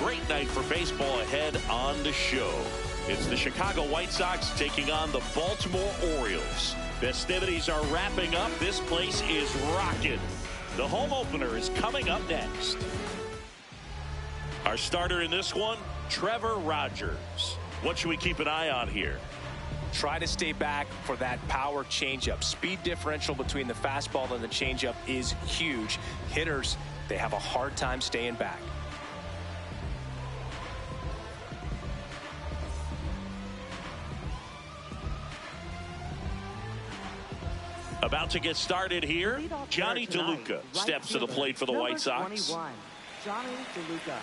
great night for baseball ahead on the show. It's the Chicago White Sox taking on the Baltimore Orioles. Festivities are wrapping up. This place is rocking. The home opener is coming up next. Our starter in this one, Trevor Rogers. What should we keep an eye on here? Try to stay back for that power changeup. Speed differential between the fastball and the changeup is huge. Hitters, they have a hard time staying back. About to get started here, Johnny DeLuca steps to the plate for the White Sox. 21, Johnny DeLuca.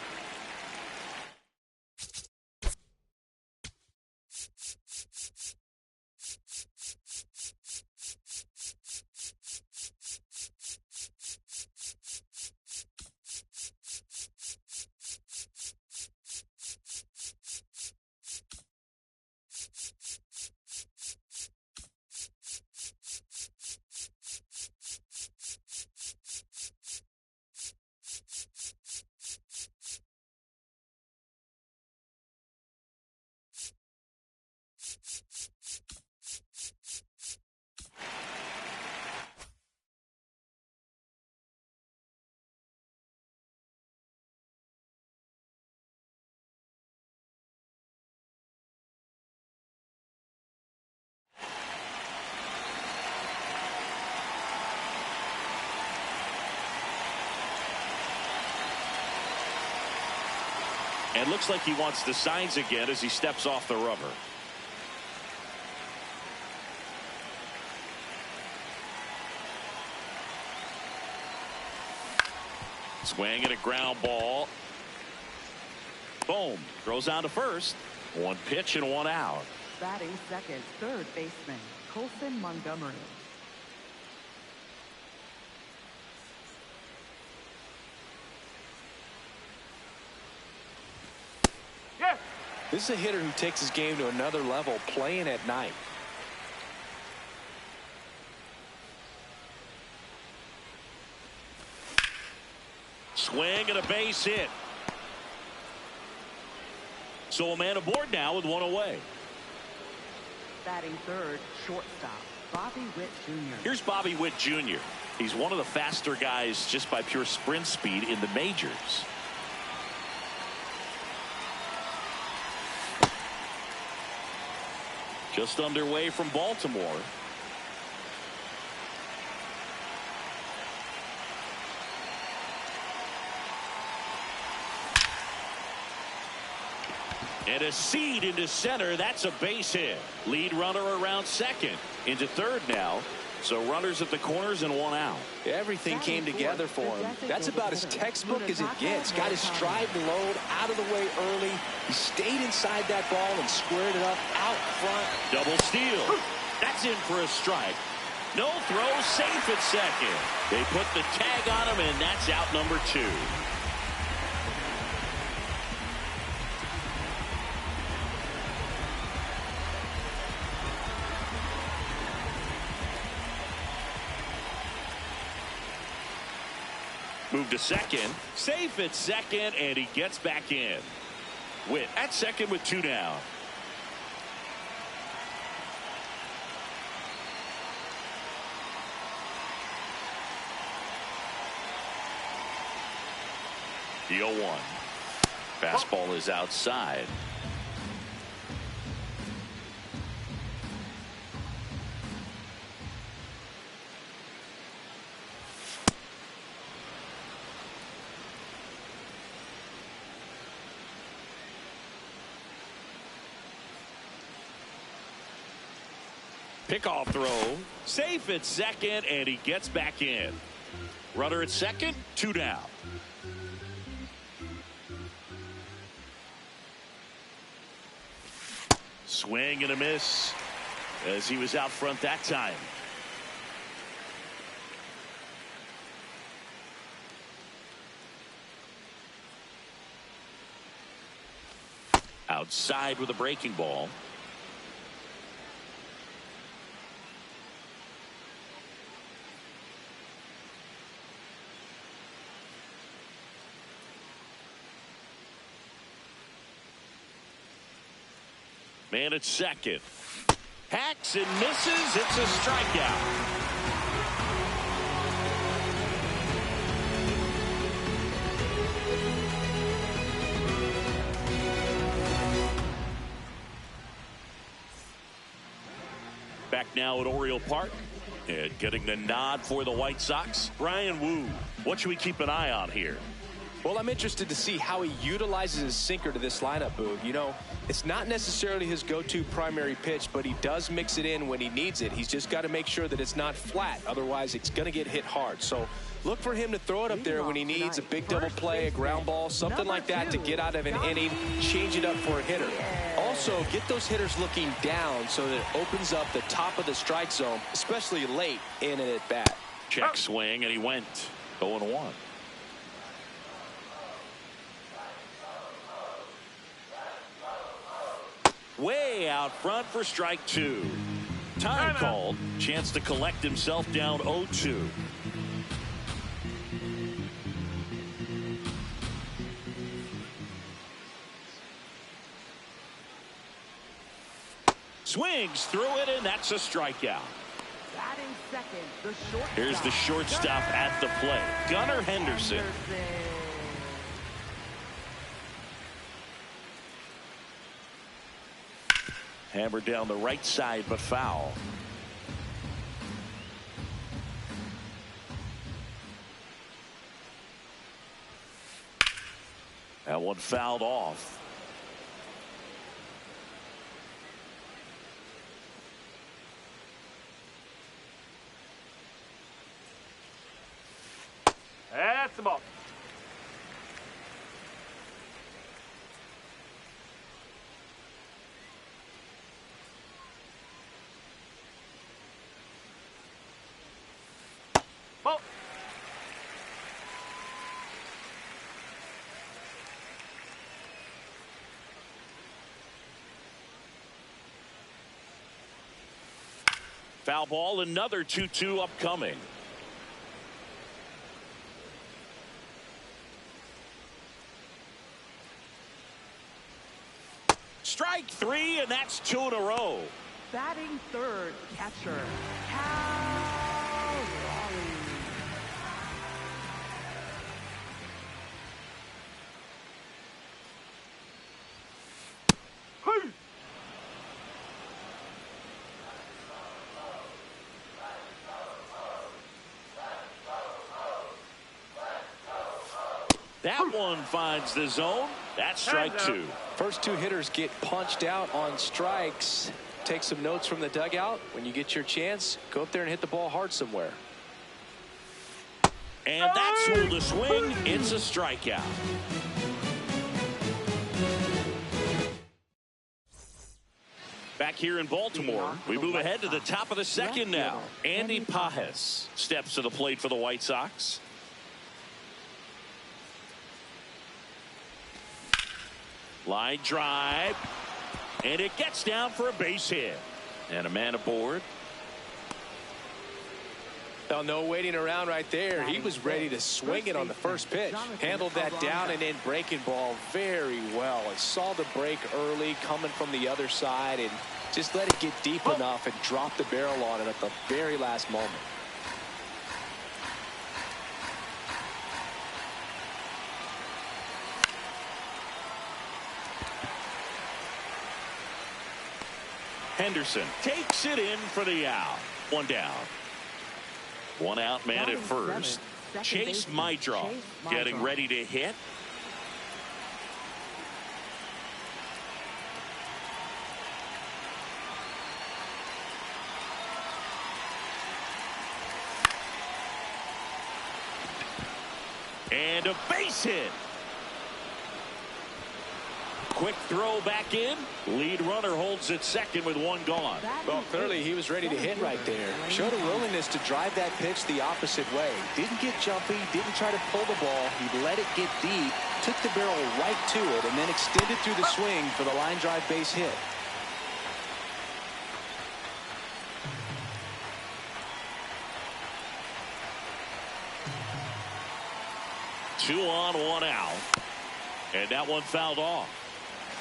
And looks like he wants the signs again as he steps off the rubber. Swing and a ground ball. Boom. Throws on to first. One pitch and one out. Batting second, third baseman, Colson Montgomery. This is a hitter who takes his game to another level, playing at night. Swing and a base hit. So a man aboard now with one away. Batting third, shortstop, Bobby Witt Jr. Here's Bobby Witt Jr. He's one of the faster guys just by pure sprint speed in the majors. Just underway from Baltimore. And a seed into center. That's a base hit. Lead runner around second. Into third now. So runners at the corners and one out. Everything came together for him. That's about as textbook as it gets. Got his stride and load out of the way early. He stayed inside that ball and squared it up out front. Double steal. That's in for a strike. No throw, safe at second. They put the tag on him, and that's out number 2. Move to second. Safe at second, and he gets back in. Witt at second with 2 down. The 0-1. Fastball is outside. Pickoff throw. Safe at second, and he gets back in. Runner at second, 2 down. Swing and a miss as he was out front that time. Outside with a breaking ball. Man at second. Hacks and misses. It's a strikeout. Back now at Oriole Park. And getting the nod for the White Sox, Brian Wu. What should we keep an eye on here? Well, I'm interested to see how he utilizes his sinker to this lineup, Boog. You know, it's not necessarily his go-to primary pitch, but he does mix it in when he needs it. He's just got to make sure that it's not flat. Otherwise, it's going to get hit hard. So look for him to throw it up there when he needs a big double play, a ground ball, something like that to get out of an inning, change it up for a hitter. Also, get those hitters looking down so that it opens up the top of the strike zone, especially late in an at-bat. Check swing, and he went 0-1. Way out front for strike two. Time called. Chance to collect himself down 0-2. Swings through it, and that's a strikeout. Here's the shortstop at the plate, Gunnar Henderson. Hammered down the right side, but foul. That one fouled off. That's the ball. Ball. Foul ball, another 2-2 upcoming. Strike three, and that's 2 in a row. Batting third, catcher, Cal Raleigh. That one finds the zone. That's strike two. First two hitters get punched out on strikes. Take some notes from the dugout. When you get your chance, go up there and hit the ball hard somewhere. And that's ruled a swing. It's a strikeout. Back here in Baltimore, we move ahead to the top of the second now. Andy Pajes steps to the plate for the White Sox. Line drive, and it gets down for a base hit. And a man aboard. Now, no waiting around right there. He was ready to swing it on the first pitch. Handled that down and in breaking ball very well. And saw the break early coming from the other side and just let it get deep enough and drop the barrel on it at the very last moment. Henderson takes it in for the out. One down. One out, man at first. Chase Mydroff getting ready to hit. And a base hit. Quick throw back in. Lead runner holds at second with one gone. Well, clearly he was ready to hit right there. Showed a willingness to drive that pitch the opposite way. Didn't get jumpy, didn't try to pull the ball. He let it get deep, took the barrel right to it, and then extended through the swing for the line drive base hit. Two on, one out. And that one fouled off.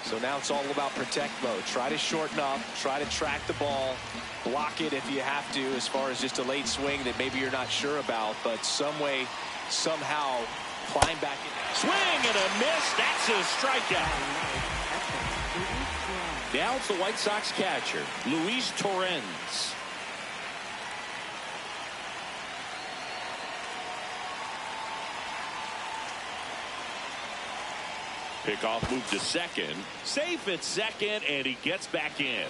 So now it's all about protect mode. Try to shorten up, try to track the ball, block it if you have to, as far as just a late swing that maybe you're not sure about, but some way, somehow climb back in. Swing and a miss. That's a strikeout. Now it's the White Sox catcher, Luis Torrens. Pickoff move to second. Safe at second, and he gets back in.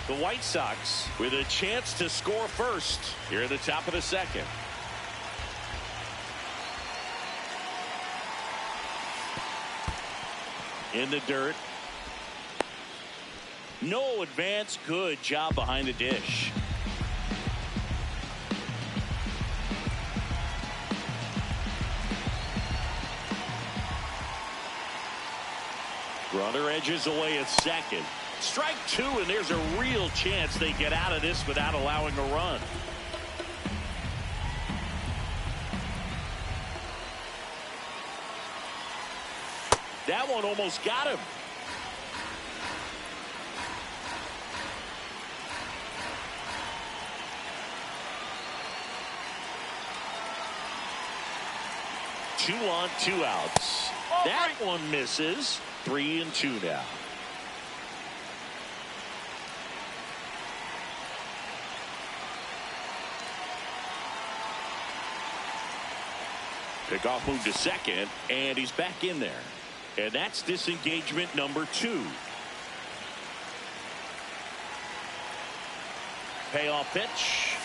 The White Sox with a chance to score first here at the top of the second. In the dirt. No advance. Good job behind the dish. Runner edges away at second. Strike two, and there's a real chance they get out of this without allowing a run. That one almost got him. Two on, 2 outs. That one misses. 3-2 now. Pickoff move to second, and he's back in there. And that's disengagement number 2. Payoff pitch.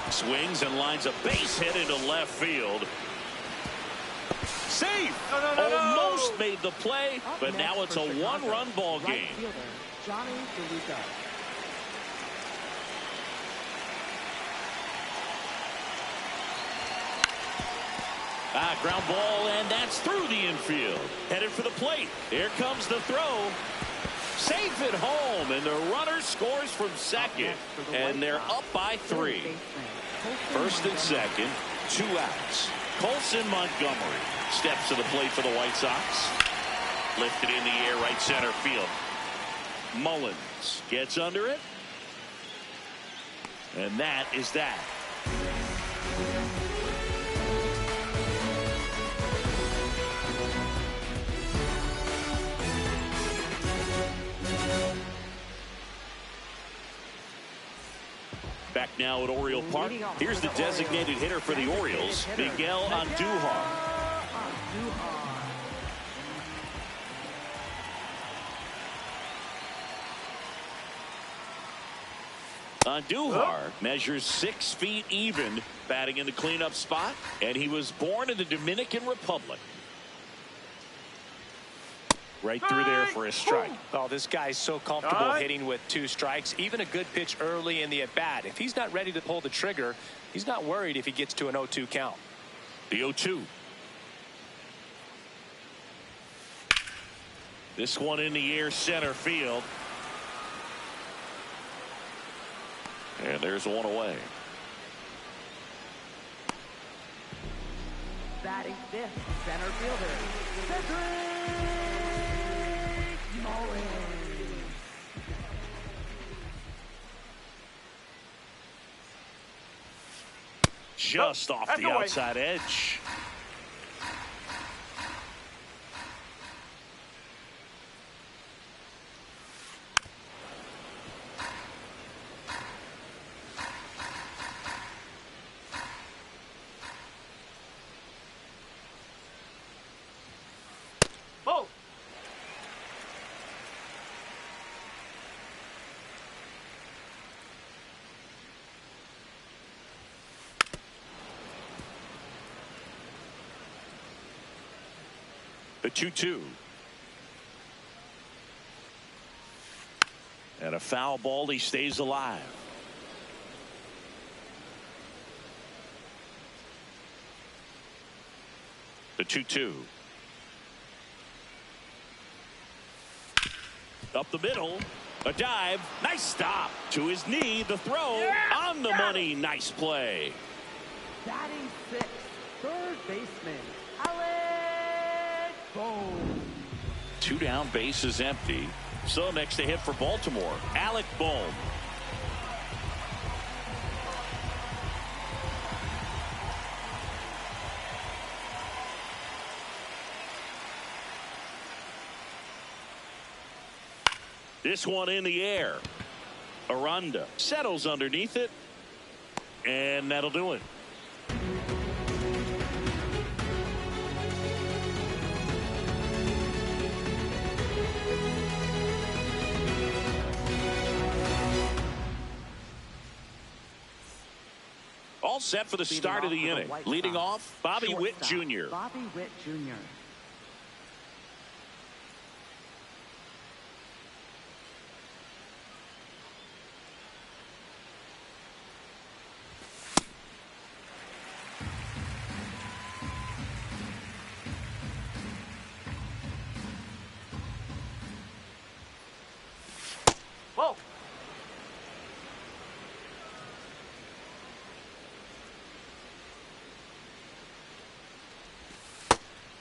Swings and lines a base hit into left field. Safe. Almost made the play, but now it's a one-run ball game. Ground ball, and that's through the infield. Headed for the plate. Here comes the throw. Safe at home, and the runner scores from second, and they're up by 3. First and second, 2 outs. Colson Montgomery steps to the plate for the White Sox. Lifted in the air, right center field. Mullins gets under it. And that is that. Back now at Oriole Park. Here's the designated hitter for the Orioles, Miguel Andujar. Andujar measures 6 feet even, batting in the cleanup spot, and he was born in the Dominican Republic. Right through there for a strike. Oh, this guy's so comfortable hitting with 2 strikes. Even a good pitch early in the at-bat. If he's not ready to pull the trigger, he's not worried if he gets to an 0-2 count. The 0-2. This one in the air, center field. And there's one away. Batting fifth, center fielder, Cedric Mullins. Just off the outside edge. The 2-2. And a foul ball. He stays alive. The 2-2. Up the middle. A dive. Nice stop. To his knee. The throw. On the money. Nice play. Batting sixth, third baseman, Alec Bohm. 2 down, base is empty. So next to hit for Baltimore, Alec Bohm. This one in the air. Aranda settles underneath it. And that'll do it. All set for the start of the inning. Leading off, Bobby Witt Jr. Bobby Witt Jr. Whoa.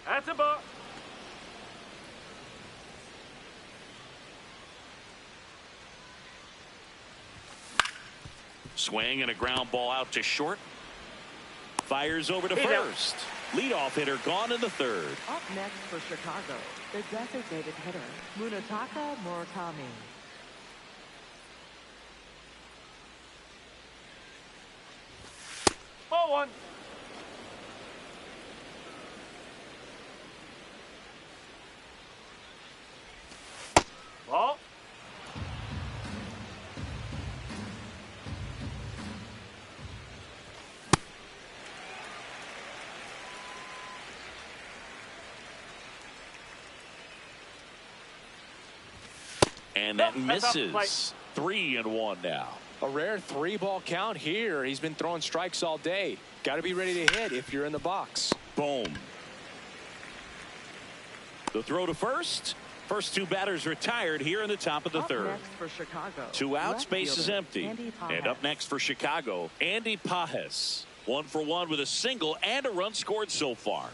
That's a ball. Swing and a ground ball out to short. Fires over to first. Leadoff hitter gone in the third. Up next for Chicago, the designated hitter, Munetaka Murakami. Ball one. Ball. And that misses. 3-1 now. A rare 3-ball count here. He's been throwing strikes all day. Got to be ready to hit if you're in the box. Boom. The throw to first. First 2 batters retired here in the top of the third. Next for Chicago, 2 outs, left base is fielder, empty. Andy And up next for Chicago, Andy Pajes. 1 for 1 with a single and a run scored so far.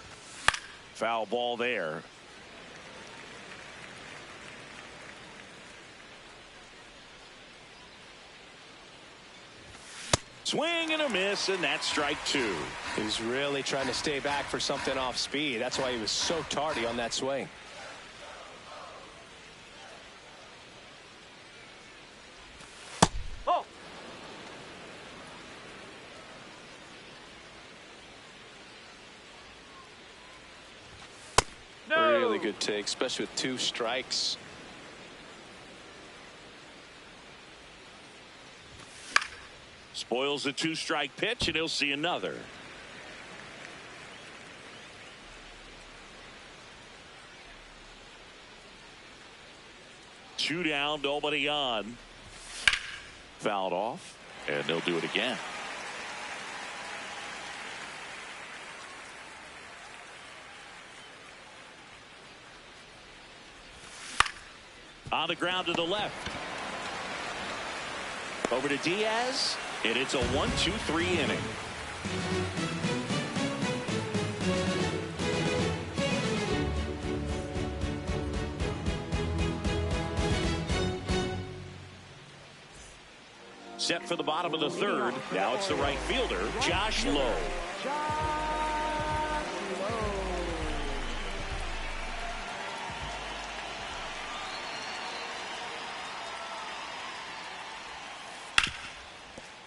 Foul ball there. Swing and a miss, and that's strike 2. He's really trying to stay back for something off speed. That's why he was so tardy on that swing. Oh! No! Really good take, especially with 2 strikes. Spoils the 2-strike pitch, and he'll see another. Two down, nobody on. Fouled off, and they'll do it again. On the ground to the left. Over to Diaz, and it's a 1-2-3 inning. Set for the bottom of the third. Now it's the right fielder, Josh Lowe.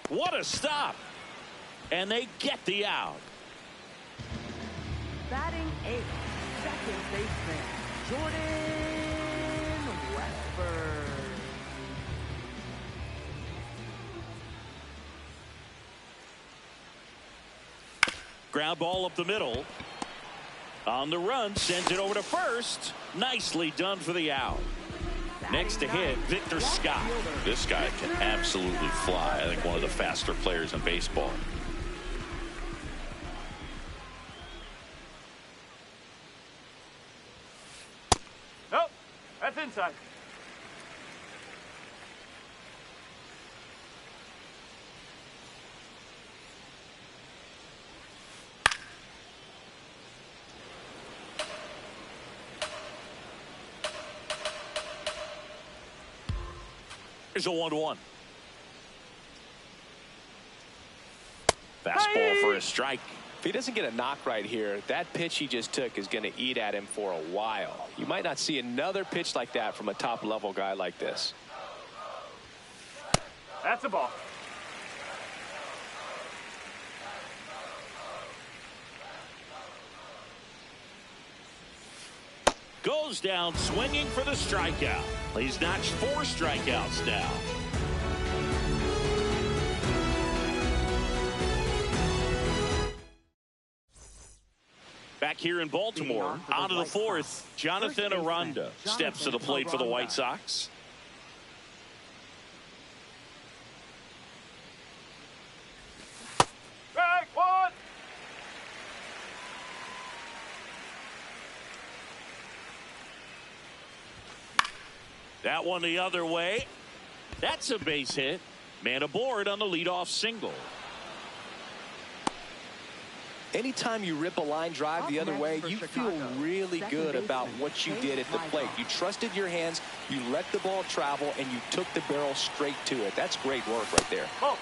What a stop. And they get the out. Batting 8th, second baseman, Jordan Westburg. Ground ball up the middle. On the run, sends it over to first. Nicely done for the out. Next to hit, Victor Scott. This guy can absolutely fly. I think one of the faster players in baseball. Nope, that's inside. Here's a 1-1. Fastball for a strike. If he doesn't get a knock right here, that pitch he just took is going to eat at him for a while. You might not see another pitch like that from a top-level guy like this. That's a ball. Goes down swinging for the strikeout. He's notched 4 strikeouts now. Back here in Baltimore, out of the 4th, Jonathan Aranda steps to the plate for the White Sox. Strike one. That one the other way. That's a base hit. Man aboard on the leadoff single. Anytime you rip a line drive the other way, you feel really good about what you did at the plate. You trusted your hands, you let the ball travel, and you took the barrel straight to it. That's great work right there. Oh.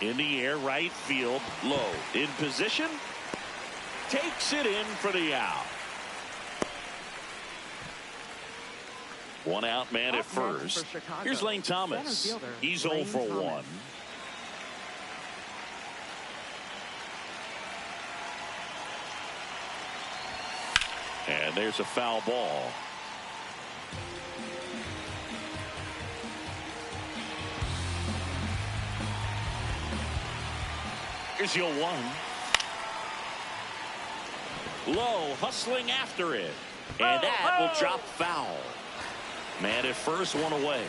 In the air, right field, low. In position, takes it in for the out. 1 out, man at first. Here's Lane Thomas. He's 0 for 1. And there's a foul ball. Here's your 1. Low, hustling after it. And that will drop foul. Man at first, 1 away.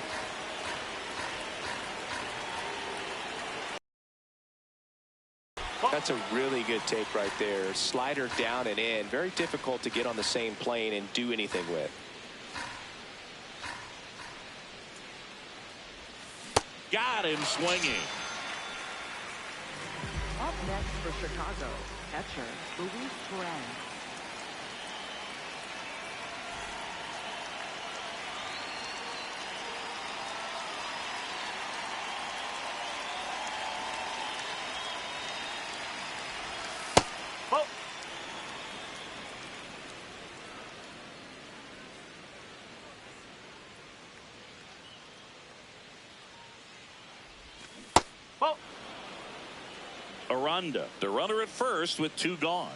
That's a really good take right there. Slider down and in. Very difficult to get on the same plane and do anything with. Got him swinging. Up next for Chicago, catcher Luis Perez. Aranda, the runner at first with 2 gone.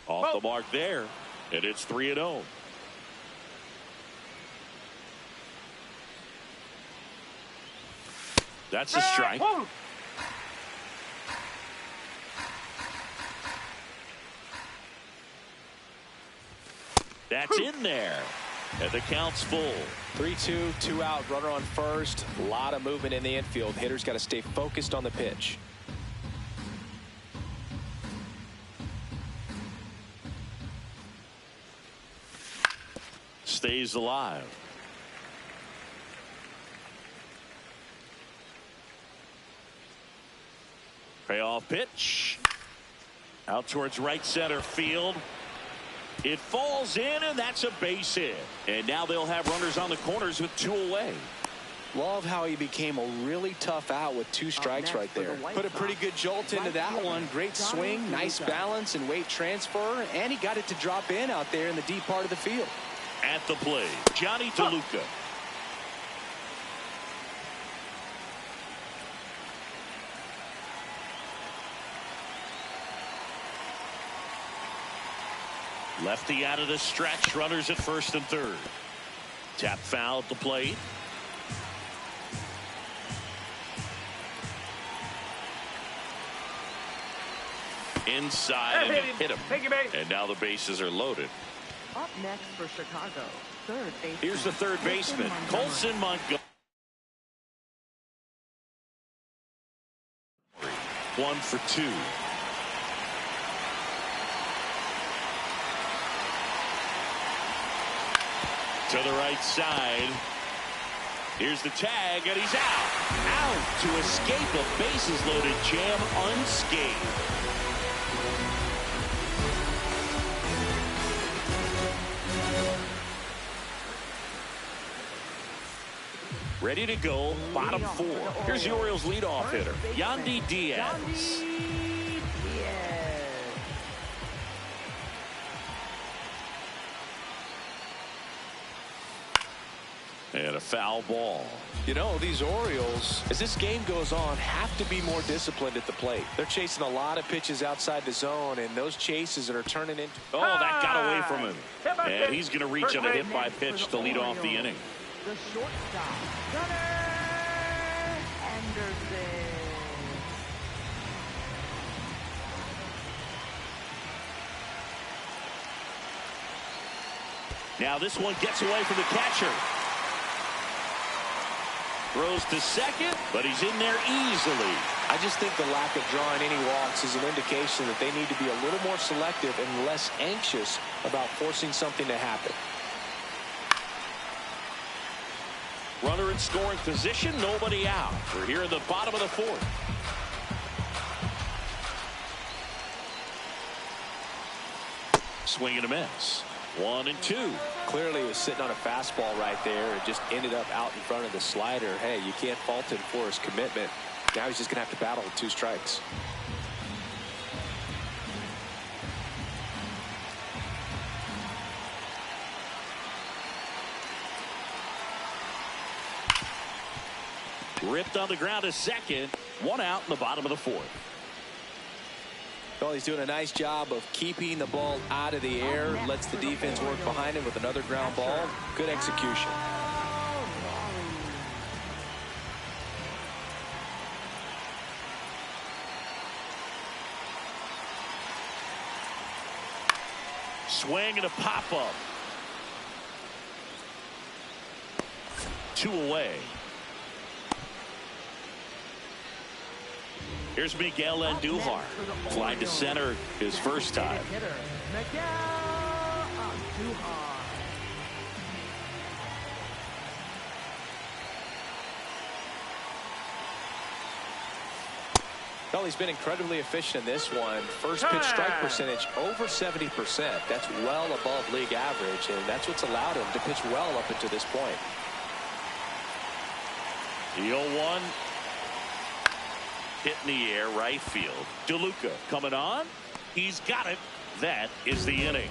Off the mark there, and it's 3-0. That's a strike. That's in there. And the count's full. 3-2, 2 out, runner on first. A lot of movement in the infield. Hitter's got to stay focused on the pitch. Stays alive. Payoff pitch. Out towards right center field. It falls in, and that's a base hit. And now they'll have runners on the corners with 2 away. Love how he became a really tough out with 2 strikes right there. Put a pretty good jolt into that one. Great swing, nice balance and weight transfer, and he got it to drop in out there in the deep part of the field. At the plate, Johnny DeLuca. Lefty out of the stretch, runners at first and third. Tap foul at the plate. Inside and hit him. And now the bases are loaded. Up next for Chicago, third baseman. Here's the third baseman, Colson Montgomery. 1 for 2. To the right side. Here's the tag, and he's out. Out to escape a bases-loaded jam unscathed. Ready to go, bottom four. Here's the Orioles' leadoff hitter, Yandy Diaz. And a foul ball. You know, these Orioles, as this game goes on, have to be more disciplined at the plate. They're chasing a lot of pitches outside the zone, and those chases that are turning into... Oh, that got away from him. And he's going to reach on a hit-by-pitch to lead off the inning. The shortstop, Gunnar Anderson. Now this one gets away from the catcher. Throws to second, but he's in there easily. I just think the lack of drawing any walks is an indication that they need to be a little more selective and less anxious about forcing something to happen. Runner in scoring position, nobody out. We're here in the bottom of the fourth. Swing and a miss. 1-2. Clearly was sitting on a fastball right there and just ended up out in front of the slider. Hey, you can't fault him for his commitment. Now he's just going to have to battle with 2 strikes. Ripped on the ground to second. 1 out in the bottom of the fourth. Well, he's doing a nice job of keeping the ball out of the air. Lets the defense work behind him with another ground ball. Good execution. Swing and a pop-up. 2 away. Here's Miguel Andujar. Flying to center his first time. Well, he's been incredibly efficient in this one. First pitch strike percentage over 70%. That's well above league average, and that's what's allowed him to pitch well up until this point. The 0-1. Hit in the air, right field. DeLuca coming on. He's got it. That is the inning.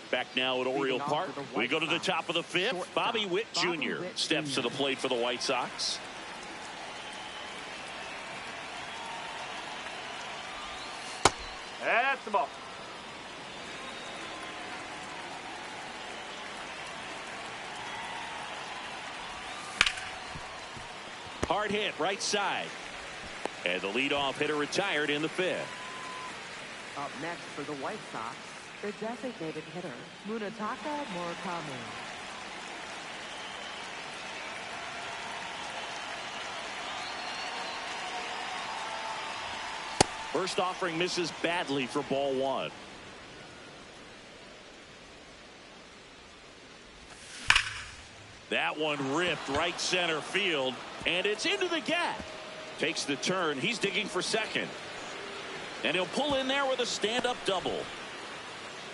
Back now at Oriole Park. We go to the top of the 5th. Bobby Witt Jr. steps to the plate for the White Sox. That's the ball. Hard hit, right side. And the leadoff hitter retired in the 5th. Up next for the White Sox, their designated hitter, Munetaka Murakami. First offering misses badly for ball 1. That one ripped right center field, and it's into the gap. Takes the turn. He's digging for second. And he'll pull in there with a stand-up double.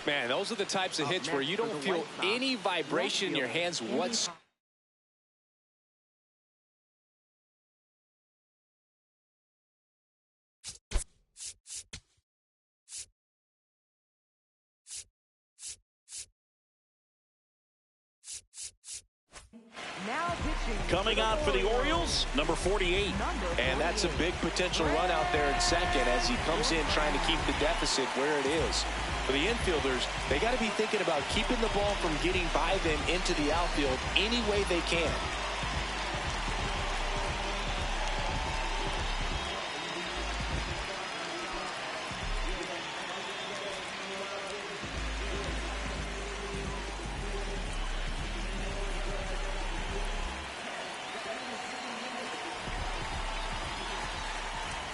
Man, those are the types of hits where you don't feel any vibration in your hands whatsoever. Coming on for the Orioles, number 48. And that's a big potential run out there in second as he comes in trying to keep the deficit where it is. For the infielders, they got to be thinking about keeping the ball from getting by them into the outfield any way they can.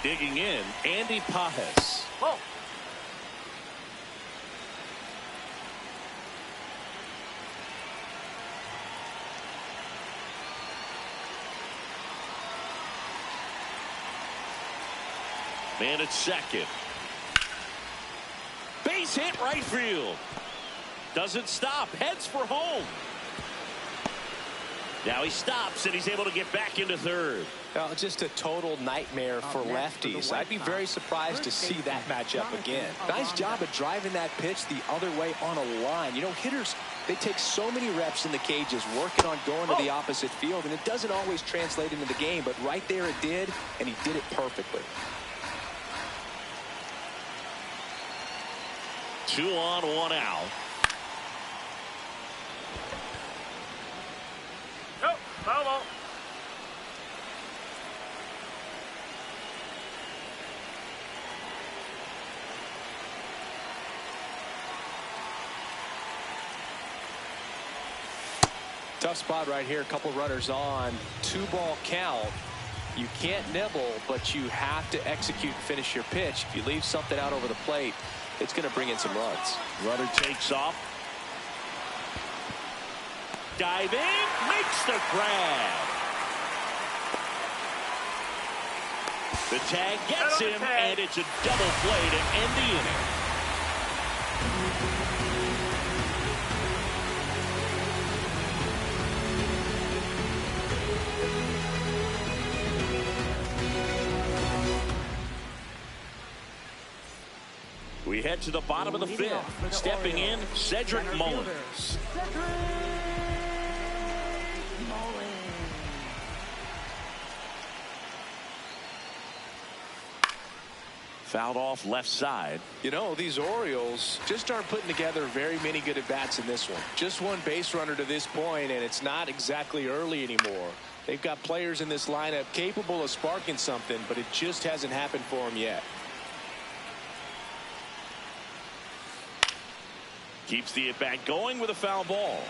Digging in, Andy Pajes. Whoa. Man at second. Base hit right field. Doesn't stop. Heads for home. Now he stops and he's able to get back into third. Well, just a total nightmare for lefties. I'd be very surprised to see that matchup again. Nice job of driving that pitch the other way on a line. You know, hitters, they take so many reps in the cages working on going to the opposite field, and it doesn't always translate into the game, but right there it did, and he did it perfectly. 2 on, 1 out. Nope, foul ball. Tough spot right here. A couple runners on. 2-ball count. You can't nibble, but you have to execute and finish your pitch. If you leave something out over the plate, it's going to bring in some runs. Runner takes off. Diving, makes the grab. The tag gets him, and it's a double play to end the inning. We head to the bottom of the 5th. Stepping in, Cedric Mullins. Fouled off left side. You know, these Orioles just aren't putting together very many good at-bats in this one. Just one base runner to this point, and it's not exactly early anymore. They've got players in this lineup capable of sparking something, but it just hasn't happened for them yet. Keeps the at-bat going with a foul ball.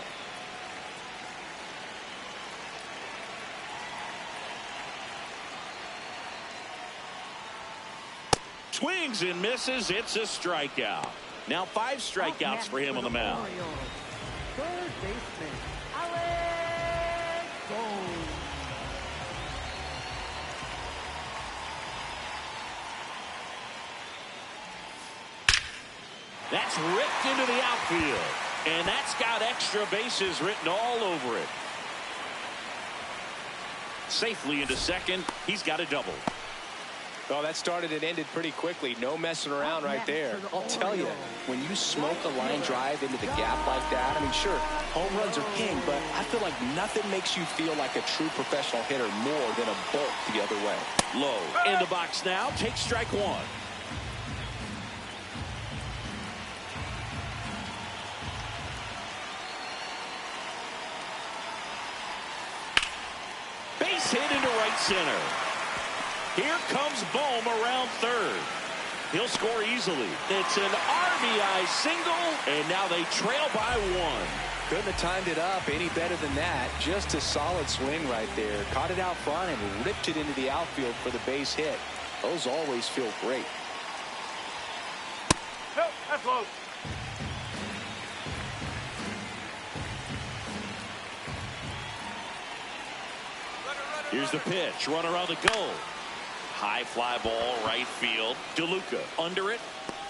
Swings and misses. It's a strikeout. Now 5 strikeouts for him on the mound. Third baseman, Alex Gold. That's ripped into the outfield. And that's got extra bases written all over it. Safely into second. He's got a double. Well, that started and ended pretty quickly. No messing around right there. I'll tell you, when you smoke a line drive into the gap like that, I mean, sure, home runs are king, but I feel like nothing makes you feel like a true professional hitter more than a bolt the other way. Low in the box now. Takes strike 1. Base hit into right center. Here comes Bohm around third. He'll score easily. It's an RBI single, and now they trail by 1. Couldn't have timed it up any better than that. Just a solid swing right there. Caught it out front and ripped it into the outfield for the base hit. Those always feel great. Nope, that's low. Here's the pitch. Runner on the go. High fly ball right field. DeLuca under it.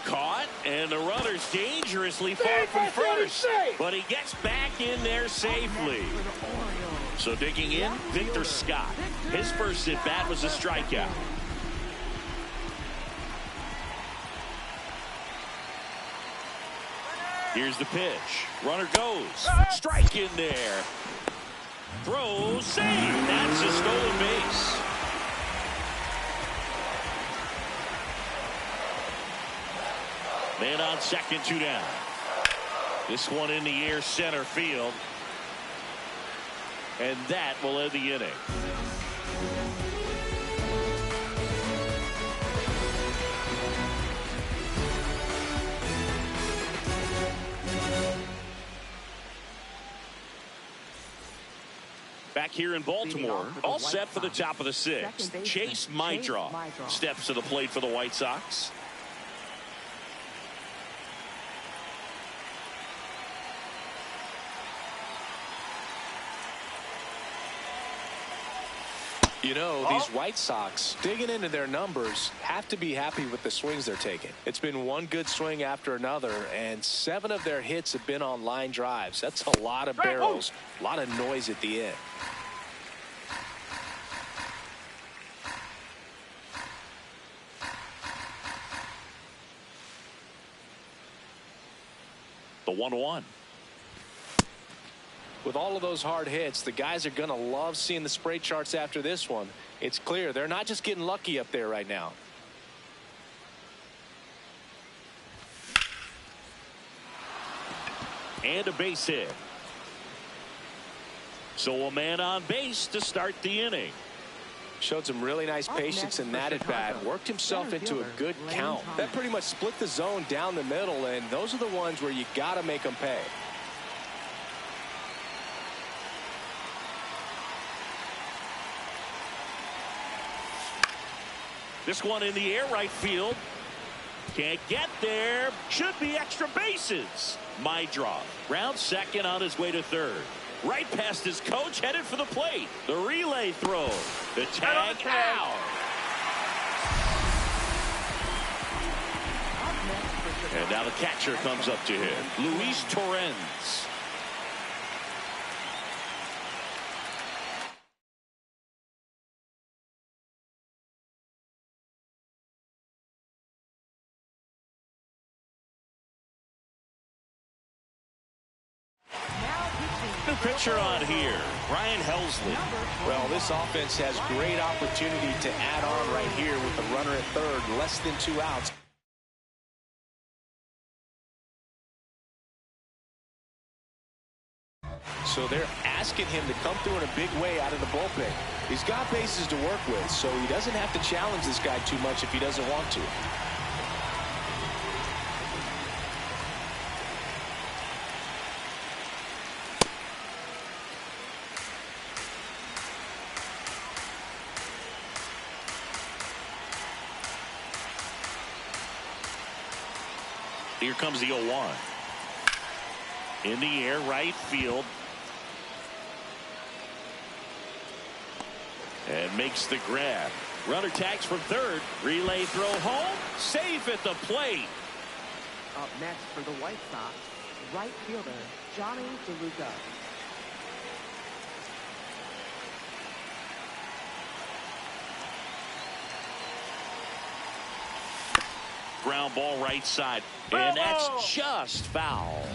Caught. And the runner's dangerously far from first. But he gets back in there safely. So digging in, Victor Scott. His first at bat was a strikeout. Here's the pitch. Runner goes. Strike in there. Throw, save. That's a stolen base. Man on second, 2 down. This one in the air, center field. And that will end the inning. Back here in Baltimore, all set for the top of the sixth. Chase Mydroff steps to the plate for the White Sox. You know, these White Sox, digging into their numbers, have to be happy with the swings they're taking. It's been one good swing after another, and 7 of their hits have been on line drives. That's a lot of barrels, a lot of noise at the end. The 1-1. With all of those hard hits, the guys are going to love seeing the spray charts after this one. It's clear they're not just getting lucky up there right now. And a base hit. So a man on base to start the inning. Showed some really nice patience in that at bat. Worked himself into a good count. That pretty much split the zone down the middle, and those are the ones where you got to make them pay. This one in the air, right field. Can't get there. Should be extra bases. Mydroff round second on his way to third. Right past his coach, headed for the plate. The relay throw. The tag out. And now the catcher comes up to him. Luis Torrens. New pitcher on here, Brian Helsley. Well, this offense has great opportunity to add on right here with the runner at third, less than 2 outs. So they're asking him to come through in a big way out of the bullpen. He's got bases to work with, so he doesn't have to challenge this guy too much if he doesn't want to. Here comes the 0-1. In the air, right field. And makes the grab. Runner tags from third. Relay throw home. Safe at the plate. Up next for the White Sox, right fielder Johnny DeLuca. Ground ball right side. And that's just foul.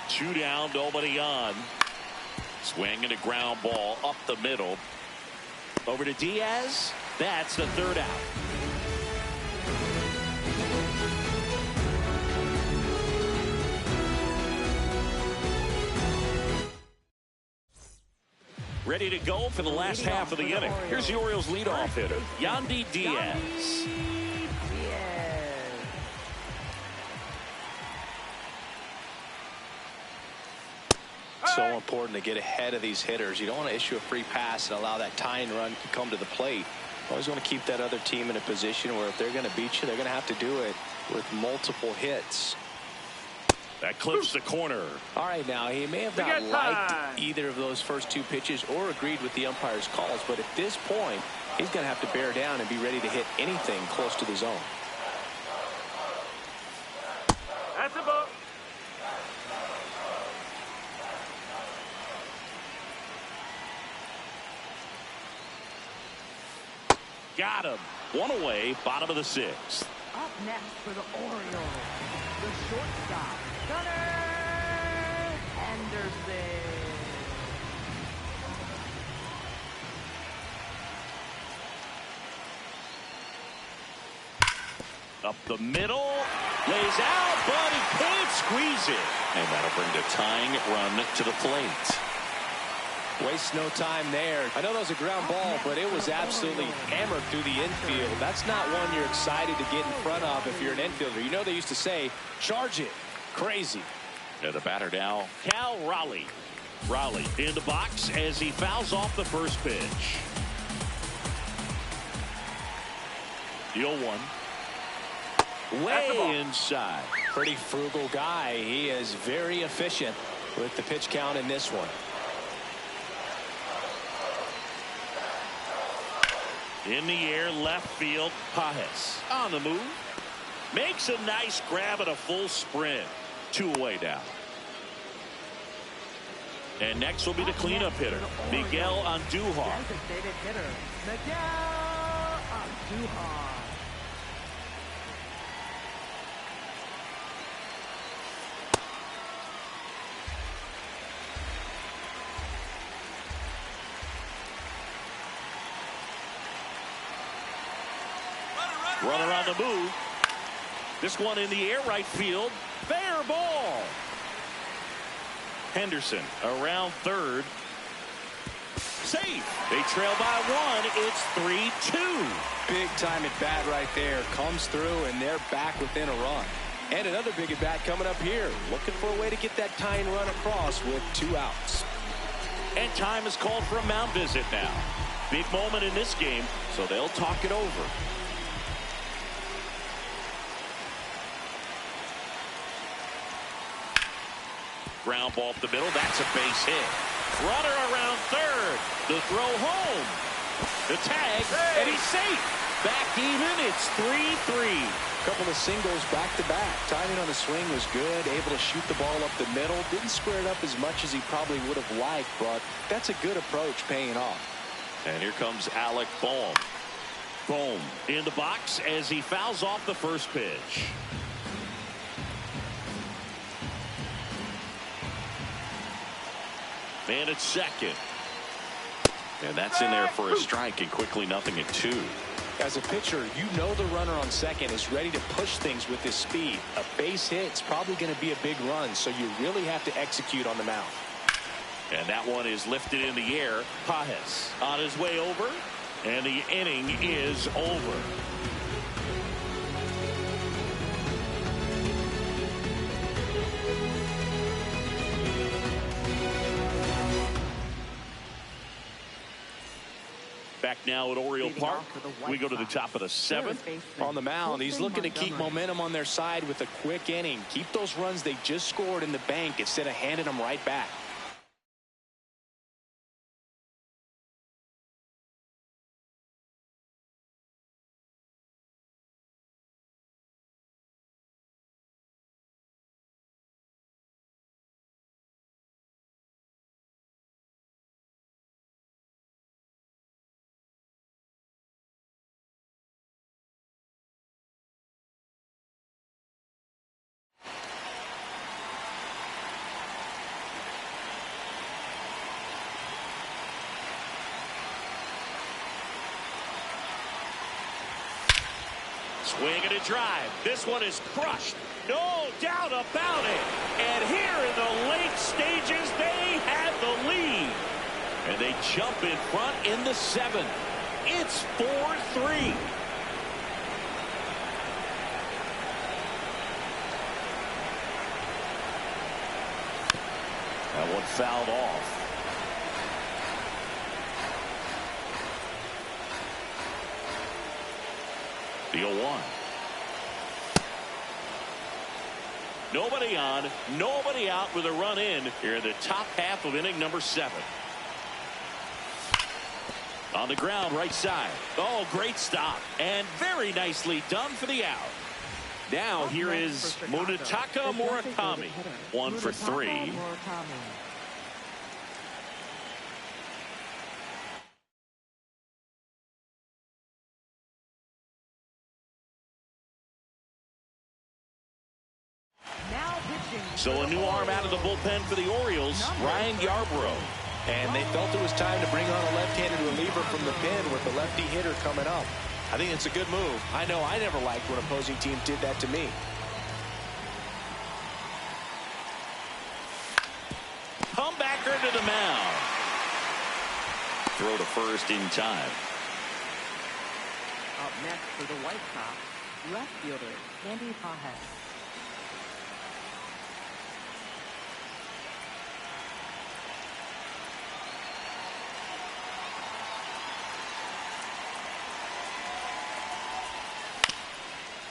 2 down, nobody on. Swing and a ground ball up the middle. Over to Diaz. That's the 3rd out. Ready to go for the last half of the inning. Here's the Orioles leadoff hitter, Yandy Diaz. So important to get ahead of these hitters. You don't want to issue a free pass and allow that tying run to come to the plate. You always want to keep that other team in a position where if they're going to beat you, they're going to have to do it with multiple hits. That clips the corner. All right, now, he may have not liked either of those first 2 pitches or agreed with the umpire's calls, but at this point, he's going to have to bear down and be ready to hit anything close to the zone. That's a ball. Got him. 1 away, bottom of the 6th. Up next for the Orioles, the shortstop, Gunnar Henderson. Up the middle, lays out, but he can't squeeze it. And that'll bring the tying run to the plate. Waste no time there. I know that was a ground ball, but it was absolutely hammered through the infield. That's not one you're excited to get in front of if you're an infielder. You know they used to say, charge it. Crazy. And the batter now, Cal Raleigh. Raleigh in the box as he fouls off the first pitch. The 0-1. Way inside. Pretty frugal guy. He is very efficient with the pitch count in this one. In the air, left field, Pajes on the move. Makes a nice grab at a full sprint. 2 away now. And next will be the cleanup hitter, Miguel Andujar. Designated hitter, Miguel Andujar. Runner on the move. This one in the air, right field. Fair ball. Henderson around third. Safe. They trail by 1. It's 3-2. Big time at bat right there. Comes through, and they're back within a run. And another big at bat coming up here. Looking for a way to get that tying run across with 2 outs. And time is called for a mound visit now. Big moment in this game, so they'll talk it over. Ground ball up the middle. That's a base hit. Runner around third. The throw home. The tag. And he's safe. Back even. It's 3-3. Couple of singles back to back. Timing on the swing was good. Able to shoot the ball up the middle. Didn't square it up as much as he probably would have liked, but that's a good approach paying off. And here comes Alec Bohm. Bohm in the box as he fouls off the first pitch. Man at second. And that's in there for a strike, and quickly 0-2. As a pitcher, you know the runner on second is ready to push things with his speed. A base hit's probably going to be a big run, so you really have to execute on the mound. And that one is lifted in the air. Pajes on his way over, and the inning is over. Back now at Oriole Park. We go to the top of the 7th. On the mound, he's looking to keep momentum on their side with a quick inning. Keep those runs they just scored in the bank instead of handing them right back. Swing and a drive. This one is crushed. No doubt about it. And here in the late stages, they have the lead. And they jump in front in the 7th. It's 4-3. That one fouled off. The 0-1. Nobody on, nobody out with a run in here in the top half of inning number 7. On the ground, right side. Oh, great stop. And very nicely done for the out. Now here is Munetaka Murakami. 1 for 3. So a new arm out of the bullpen for the Orioles, Ryan Yarbrough. And they felt it was time to bring on a left-handed reliever from the pen with the lefty hitter coming up. I think it's a good move. I know I never liked when opposing teams did that to me. Comebacker to the mound. Throw to first in time. Up next for the White Sox, left fielder Andy Pajes.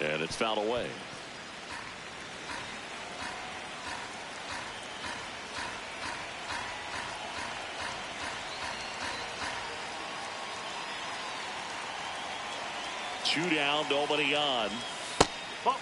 And it's fouled away. Two down, nobody on. Ball.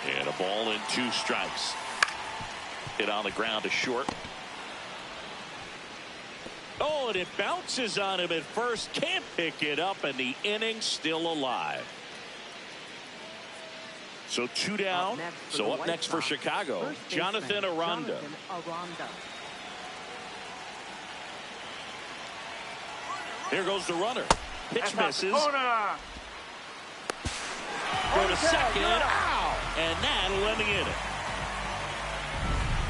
And a ball and 2 strikes. Hit on the ground to short. Oh, and it bounces on him at first. Can't pick it up, and the inning's still alive. So 2 down. So up next for Chicago, Jonathan Aranda. Here goes the runner. Pitch misses. Go to second. Ow! And that'll end the inning.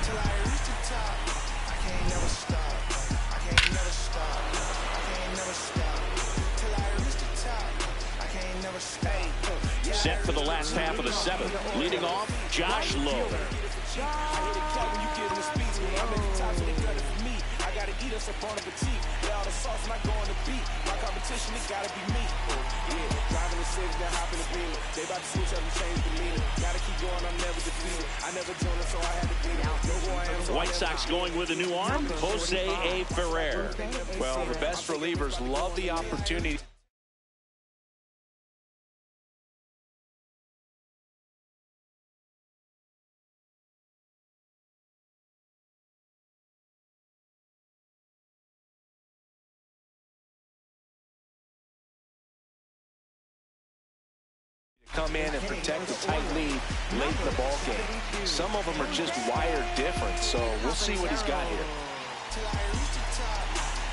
Till I reach the top, I can't never stop. I can't never stop. I can't never stop. Till I reach the top, I can't never stop. Set for the last half of the 7th. Leading off, Josh Lowe. I gotta eat us up on the petite. Let all the sauce not go on the beat. My competition, it gotta be me. Yeah, driving the 6, then hopping the beamer. They about to switch up and change the meaning. Gotta keep going, I'm never defeated. I never joined them, so I had to beat it. Know who I am, so White Sox going with a new arm, Jose A. Ferrer. Well, the best relievers love the opportunity. Come in and protect a tight lead late in the ball game. Some of them are just wired different, so we'll see what he's got here. till I reach the top.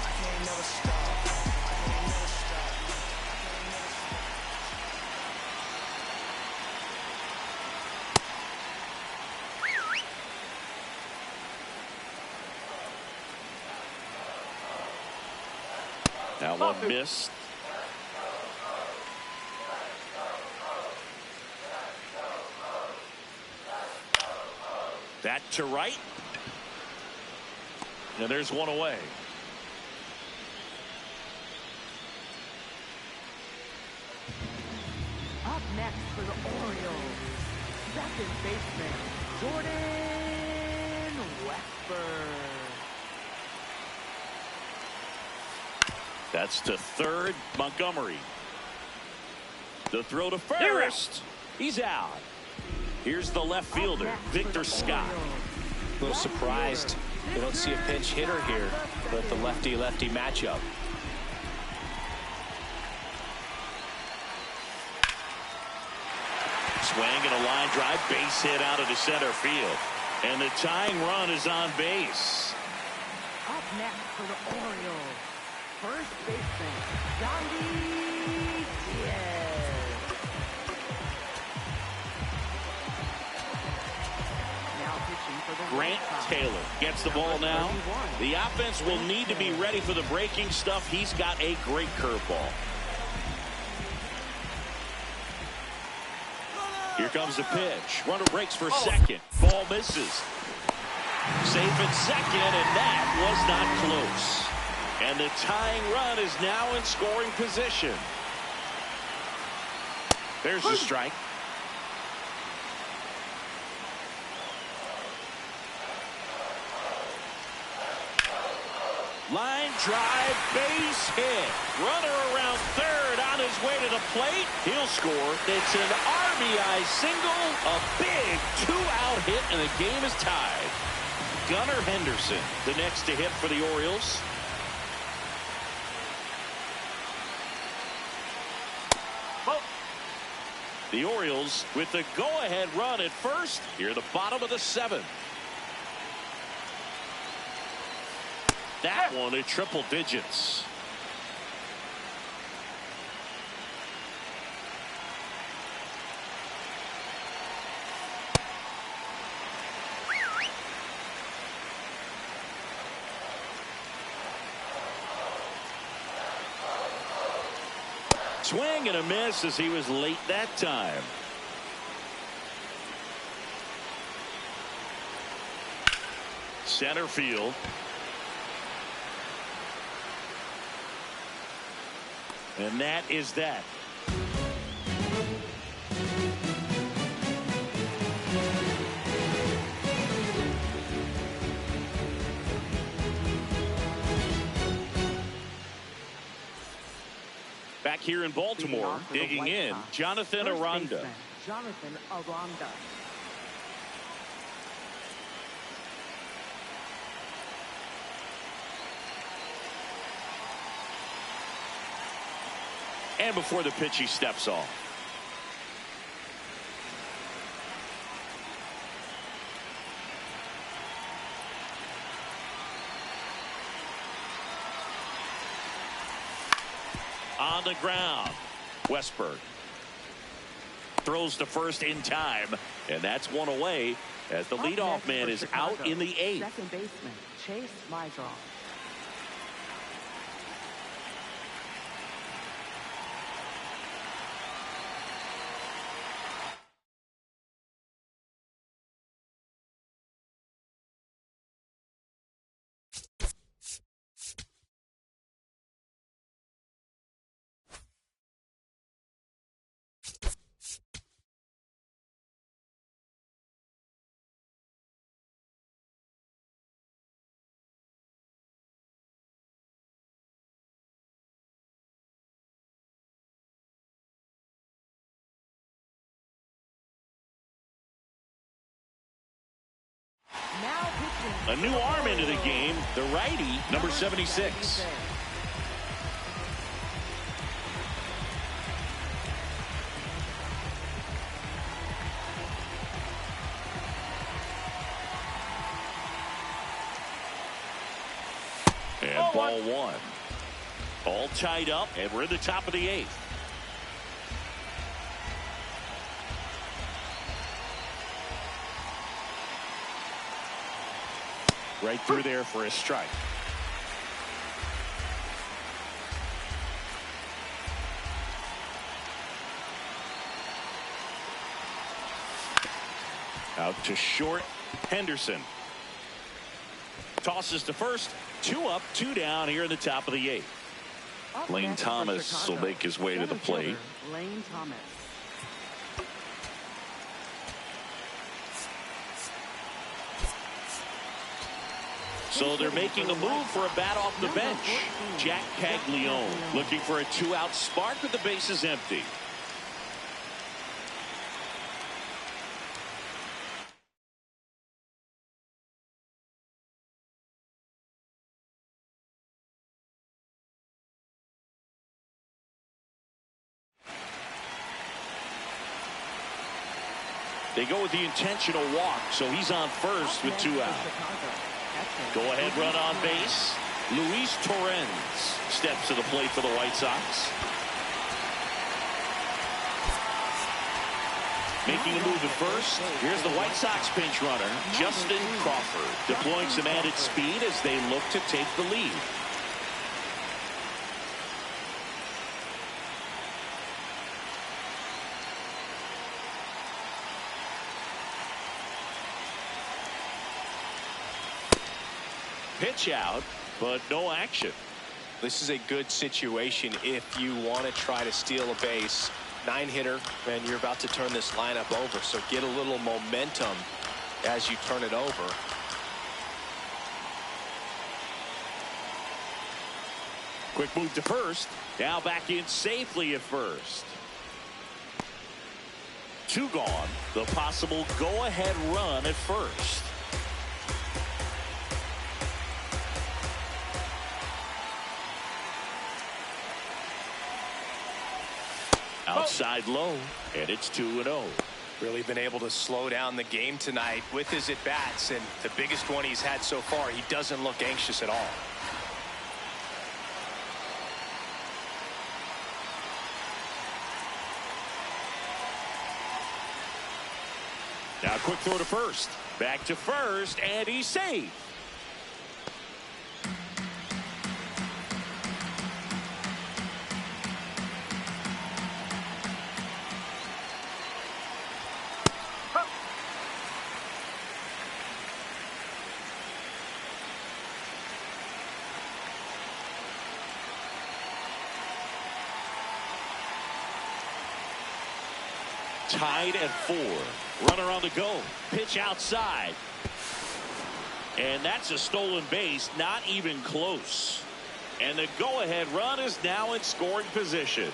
I can't never stop. I can't never stop. Now one missed. That to right. And there's one away. Up next for the Orioles, second baseman, Jordan Westburg. That's to third, Montgomery. The throw to first. He's out. Here's the left fielder, Victor Scott. A little surprised they don't see a pinch hitter here with the lefty-lefty matchup. Swing and a line drive, base hit out into center field. And the tying run is on base. Up next for the Orioles, first baseman, Yandy Diaz. Now pitching for the Grant White Sox, Taylor gets the ball now. The offense will need to be ready for the breaking stuff. He's got a great curveball. Here comes the pitch. Runner breaks for second. Ball misses. Safe at second, and that was not close. And the tying run is now in scoring position. There's the strike. Line drive, base hit. Runner around third on his way to the plate. He'll score. It's an RBI single, a big two-out hit, and the game is tied. Gunnar Henderson, the next to hit for the Orioles. The Orioles with the go-ahead run at first here at the bottom of the 7th. That one at triple digits. Swing and a miss as he was late that time. Center field. And that is that. Back here in Baltimore, digging in, Jonathan Aranda. Jonathan Aranda. And before the pitch, he steps off. On the ground, Westberg throws to first in time, and that's one away as the leadoff man is out in the 8th. Second baseman Chase Mydroff. Now pitching. A new arm into the game, the righty, number 76. And ball 1. All tied up, and we're in the top of the 8th. Right through there for a strike. Out to short, Henderson. Tosses to first. 2 up, 2 down here in the top of the 8th. Lane Thomas will make his way to the plate. Lane Thomas. So they're making a move for a bat off the bench. Jack Caglione looking for a 2-out spark with the bases empty. They go with the intentional walk, so he's on first with 2 out. Go ahead run on base. Luis Torrens steps to the plate for the White Sox. Making a move at first. Here's the White Sox pinch runner, Justin Crawford, deploying some added speed as they look to take the lead. Pitch out, but no action. This is a good situation if you want to try to steal a base. 9-hitter, and you're about to turn this lineup over, so get a little momentum as you turn it over. Quick move to first. Now back in safely at first. 2 gone. The possible go-ahead run at first. Outside low, and it's 2-0. Really been able to slow down the game tonight with his at-bats, and the biggest one he's had so far, he doesn't look anxious at all. Now quick throw to first. Back to first, and he's safe. tied at 4. Runner on the go. Pitch outside. And that's a stolen base, not even close. And the go-ahead run is now in scoring position.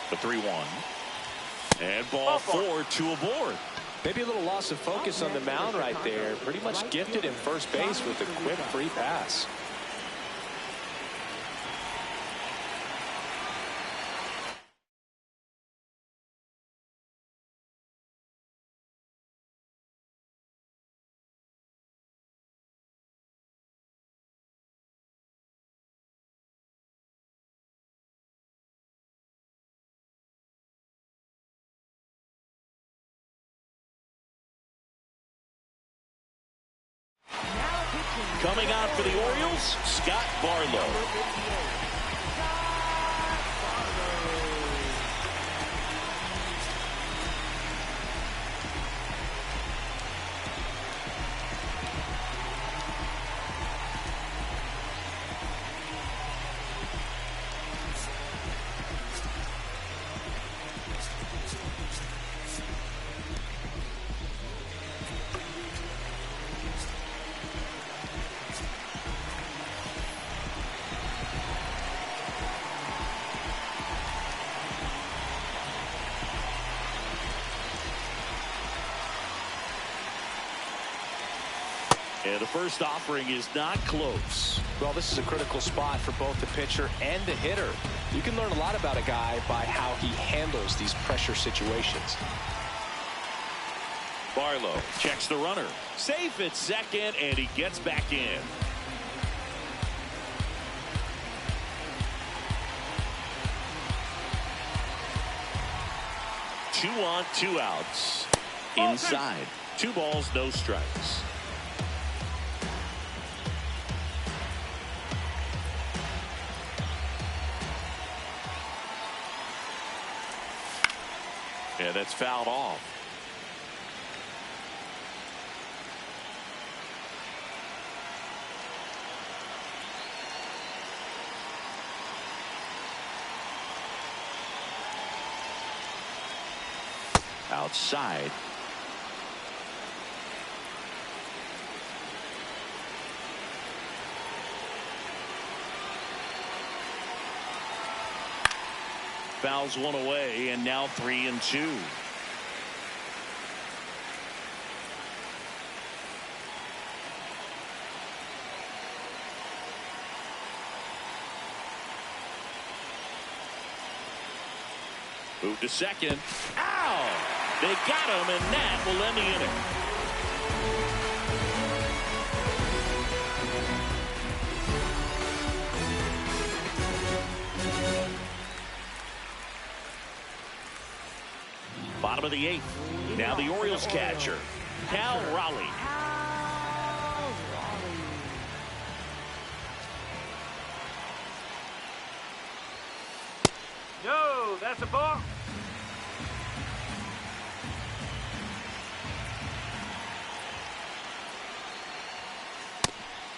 The 3-1. And ball 4, 2 aboard. Maybe a little loss of focus on the mound right there. Pretty much gifted in first base with a quick free pass. Coming out for the Orioles, Scott Barlow. And the first offering is not close. Well, this is a critical spot for both the pitcher and the hitter. You can learn a lot about a guy by how he handles these pressure situations. Barlow checks the runner. Safe at second, and he gets back in. Two on, 2 outs. Inside. 2 balls, no strikes. Yeah, that's fouled off. Outside. Fouls one away, and now 3-2. Move to second. Ow! They got him, and that will end the inning. Bottom of the 8th. Now the Orioles catcher, Cal Raleigh. No, that's a ball.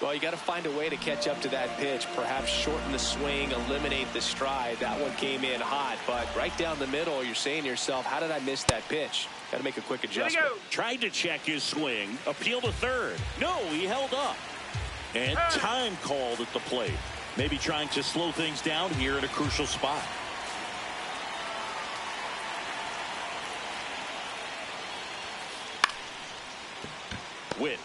Well, you got to find a way to catch up to that pitch. Perhaps shorten the swing, eliminate the stride. That one came in hot, but right down the middle, you're saying to yourself, how did I miss that pitch? Got to make a quick adjustment. Tried to check his swing. Appeal to third. No, he held up. And time called at the plate. Maybe trying to slow things down here in a crucial spot. Witt.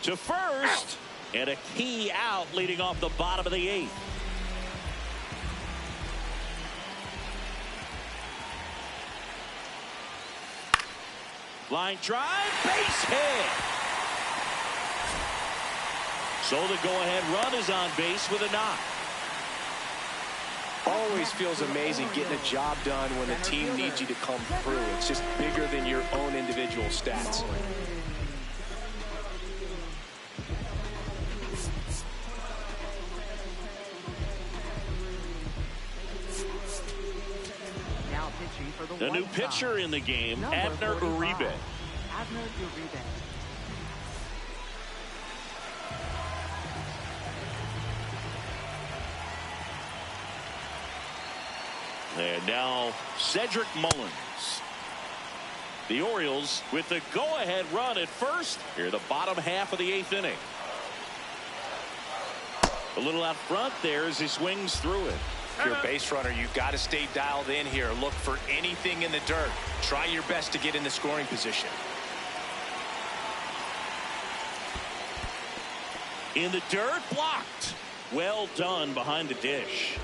To first, and a key out leading off the bottom of the 8th. Line drive, base hit. So the go-ahead run is on base with a knock. Always feels amazing getting a job done when the team needs you to come through. It's just bigger than your own individual stats. The new pitcher in the game, Abner Uribe. And now Cedric Mullins. The Orioles with the go-ahead run at first here the bottom half of the 8th inning. A little out front there as he swings through it. If you're a base runner, you've got to stay dialed in here. Look for anything in the dirt. Try your best to get in the scoring position. In the dirt, blocked. Well done behind the dish.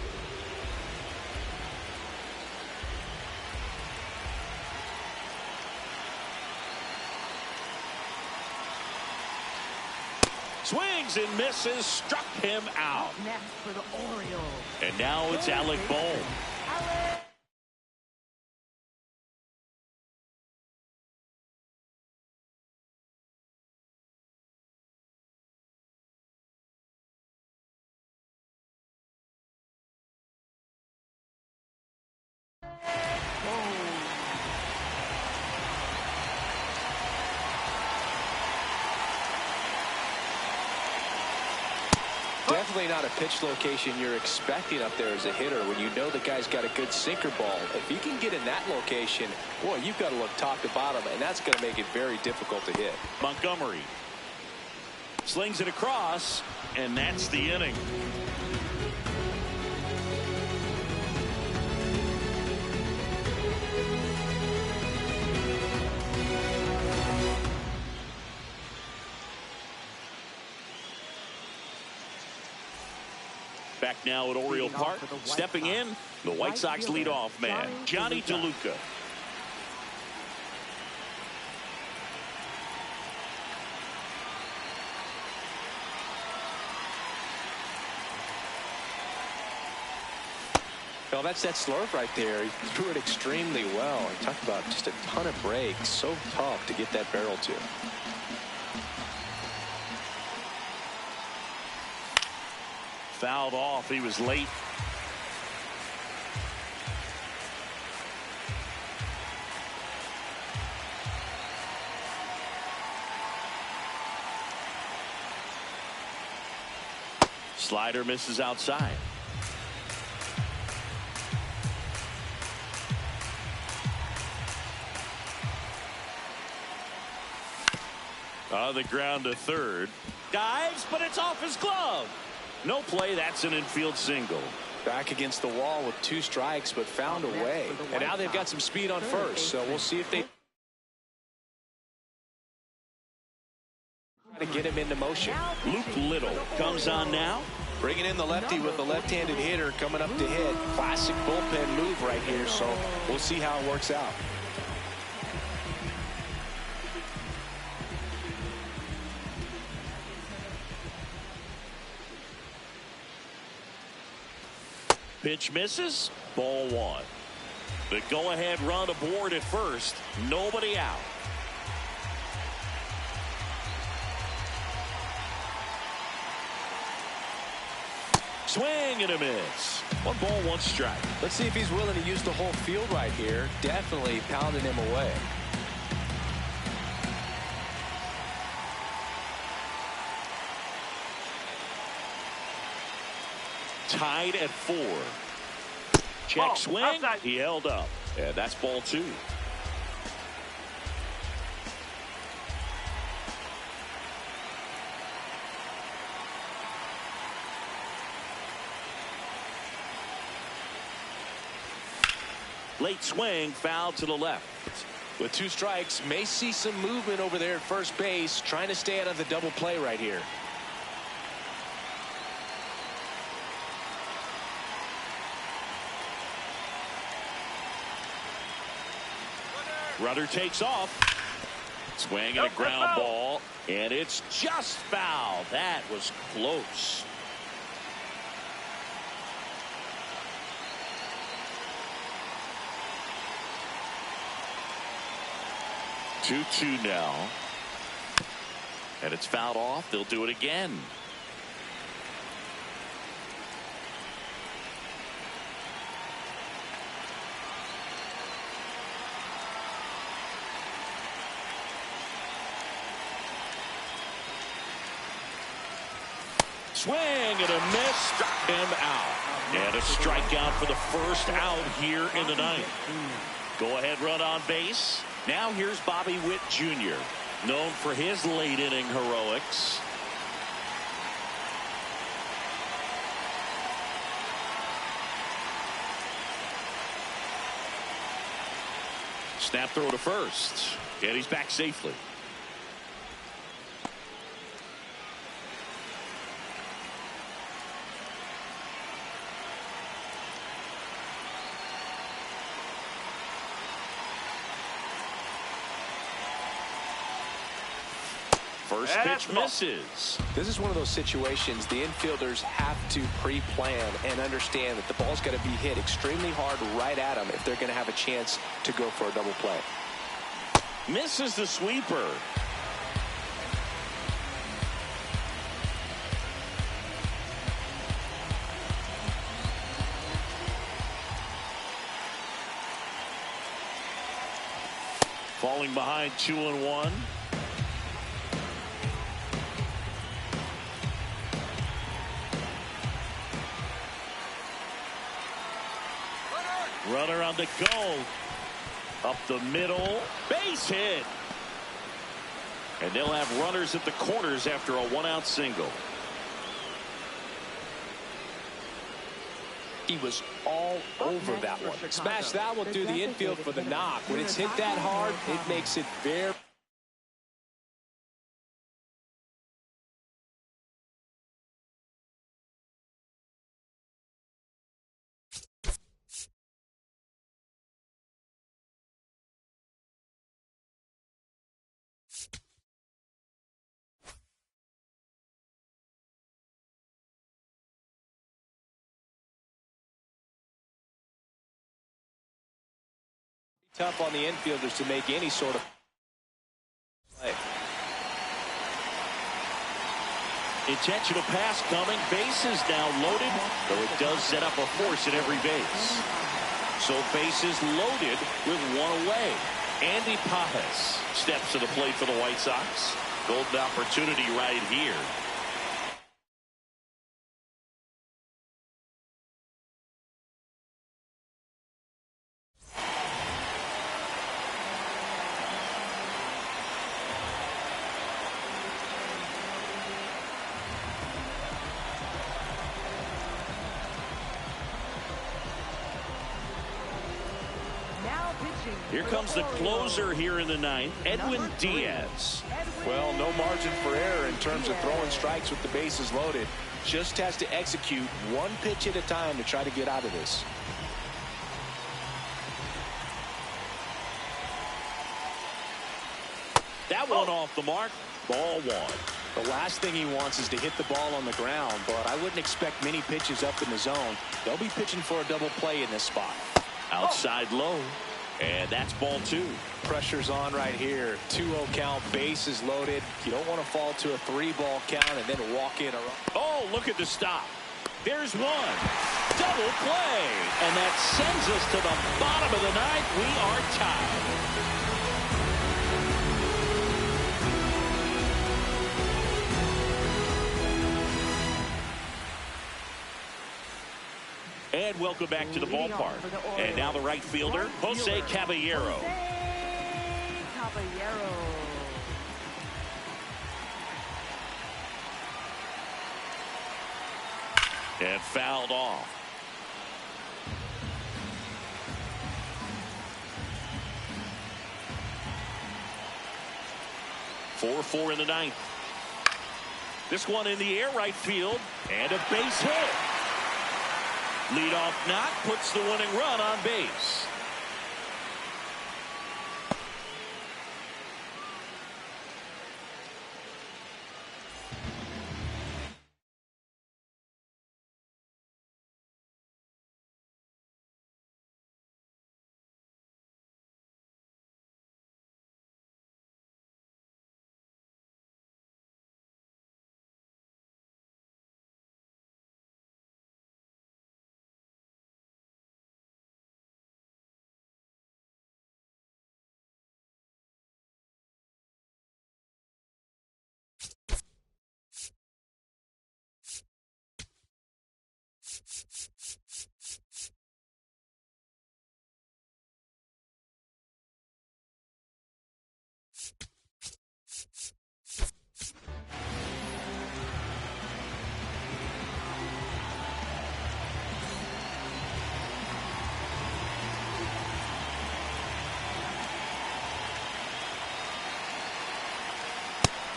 Swings and misses, struck him out. Next for the Orioles. And now it's Alec Bohm. Definitely not a pitch location you're expecting up there as a hitter when you know the guy's got a good sinker ball. If he can get in that location, boy, you've got to look top to bottom, and that's going to make it very difficult to hit. Montgomery slings it across, and that's the inning. Back now at Oriole Park, stepping in, the White Sox leadoff man, Johnny DeLuca. Well, that's that slurve right there. He threw it extremely well. He talked about just a ton of breaks. So tough to get that barrel to. Fouled off. He was late. Slider misses outside. On the ground to third. Dives, but it's off his glove. No play. That's an infield single. Back against the wall with 2 strikes, but found a way. And now they've got some speed on first, so we'll see if they try to get him into motion. Luke Little comes on now. Bringing in the lefty with the left-handed hitter coming up to hit. Classic bullpen move right here, so we'll see how it works out. Pitch misses. Ball 1. The go-ahead run aboard at first. Nobody out. Swing and a miss. 1 ball, 1 strike. Let's see if he's willing to use the whole field right here. Definitely pounding him away. Tied at 4. Check swing. Outside. He held up. And that's ball 2. Late swing, foul to the left. With 2 strikes, may see some movement over there at first base, trying to stay out of the double play right here. Runner takes off. Swing and a ground ball. And it's just foul. That was close. Two now. And it's fouled off. They'll do it again. Swing and a miss. Struck him out. And a strikeout for the first out here in the ninth. Go ahead run on base. Now here's Bobby Witt Jr., known for his late inning heroics. Snap throw to first. And he's back safely. First pitch misses. This is one of those situations the infielders have to pre-plan and understand that the ball's got to be hit extremely hard right at them if they're going to have a chance to go for a double play. Misses the sweeper. Falling behind 2-1. Runner on the go. Up the middle. Base hit. And they'll have runners at the corners after a one-out single. He was all over that one. Smash that one through the infield for the knock. When it's hit that hard, it makes it very... tough on the infielders to make any sort of play. Intentional pass coming. Bases now loaded, though it does set up a force at every base. So bases loaded with one away. Andy Pajes steps to the plate for the White Sox. Golden opportunity right here. Here comes the closer here in the ninth, Edwin Diaz. Well, no margin for error in terms of throwing strikes with the bases loaded. Just has to execute one pitch at a time to try to get out of this. That one off the mark. Ball one. The last thing he wants is to hit the ball on the ground, but I wouldn't expect many pitches up in the zone. They'll be pitching for a double play in this spot. Outside low. And that's ball two. Pressure's on right here. 2-0 count, bases loaded. You don't want to fall to a 3-ball count and then walk in. Oh, look at the stop. There's one. Double play. And that sends us to the bottom of the ninth. We are tied. And welcome back to the ballpark. And now the right fielder, Jose Caballero. And fouled off. Four in the ninth. This one in the air right field. And a base hit. Leadoff knock puts the winning run on base.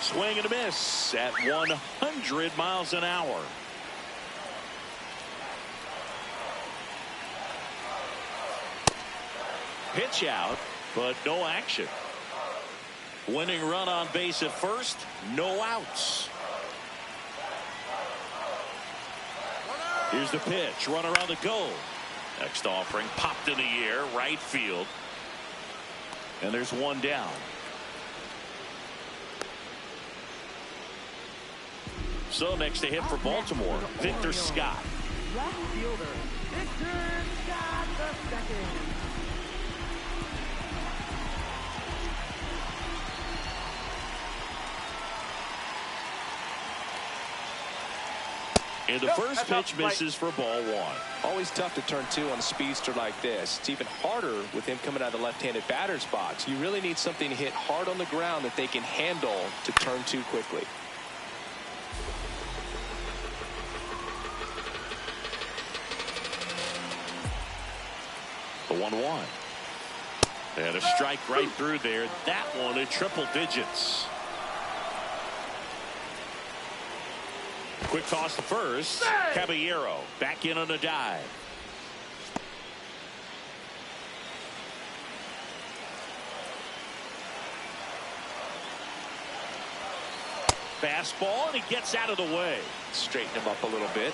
Swing and a miss at 100 miles an hour. Pitch out, but no action. Winning run on base at first, no outs. Here's the pitch, runner on the go. Next offering popped in the air, right field. And there's one down. So next to hit for Baltimore, Victor Scott. Left fielder, Victor Scott the second. And the first pitch misses for ball one. Always tough to turn two on a speedster like this. It's even harder with him coming out of the left-handed batter's box. You really need something to hit hard on the ground that they can handle to turn two quickly. The 1-1. And a strike right through there. That one in triple digits. Quick toss to first. Caballero back in on a dive. Fastball, and he gets out of the way. Straighten him up a little bit.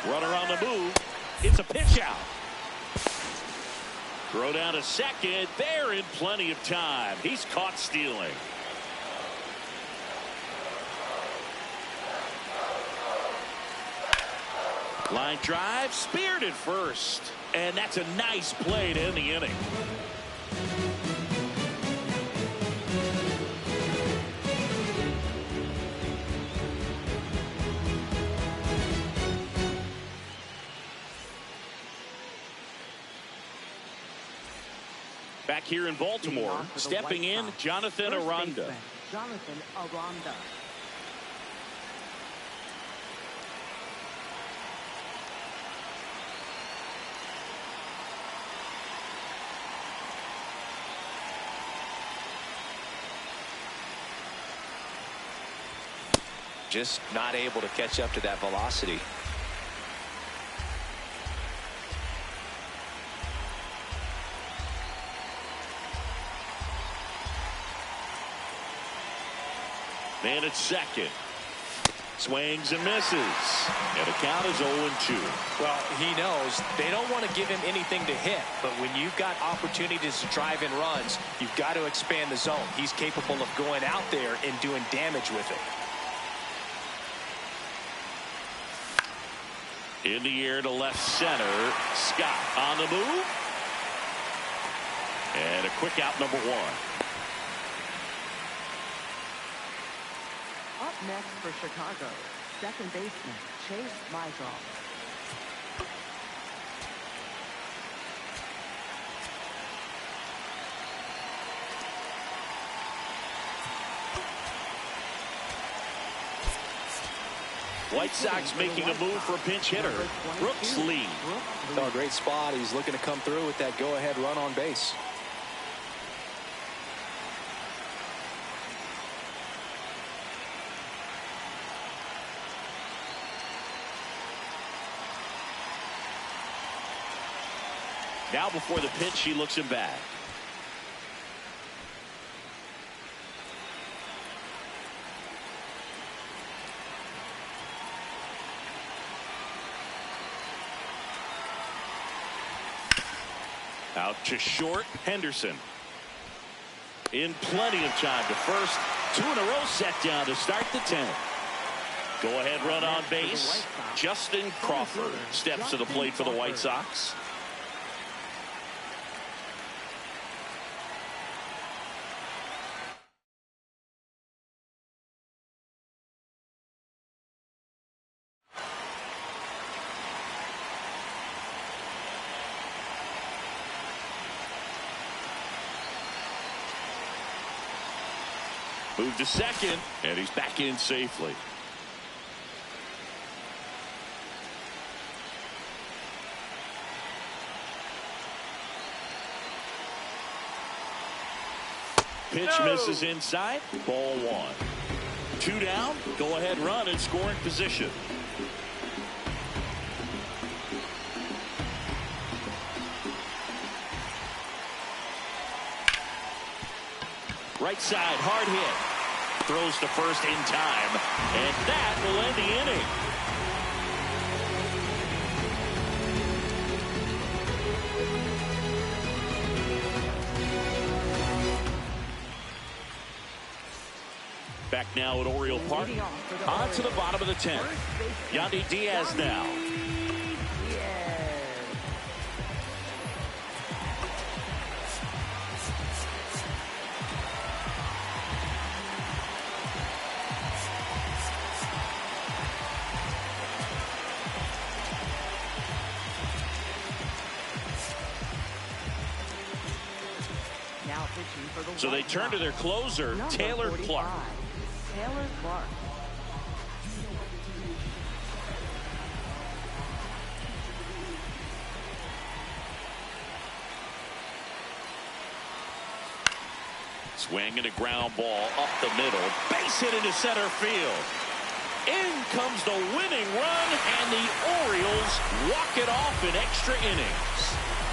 Runner on the move. It's a pitch out. Throw down to second. They're in plenty of time. He's caught stealing. Line drive, speared at first. And that's a nice play to end the inning. Back here in Baltimore, stepping in, Jonathan Aranda. Jonathan Aranda. Just not able to catch up to that velocity. Man at second. Swings and misses. And the count is 0-2. Well, he knows they don't want to give him anything to hit, but when you've got opportunities to drive in runs, you've got to expand the zone. He's capable of going out there and doing damage with it. In the air to left center. Scott on the move. And a quick out, number one. Up next for Chicago, second baseman Chase Mizell. White Sox making a move for a pinch hitter. Brooks Lee. Oh, a great spot. He's looking to come through with that go-ahead run on base. Now before the pitch, he looks him back. Out to short, Henderson. In plenty of time to first. Two in a row set down to start the 10th. Go ahead run on base. Justin Crawford steps to the plate for the White Sox. Move to second, and he's back in safely. Pitch misses inside. Ball 1. 2 down. Go ahead run in scoring position. Right side, hard hit. Throws to first in time, and that will end the inning. Back now at Oriole Park. On to the bottom of the 10th. Yandy Diaz now. So they turn to their closer, Taylor Clark. Taylor Clark. Swing and a ground ball up the middle. Base hit into center field. In comes the winning run, and the Orioles walk it off in extra innings.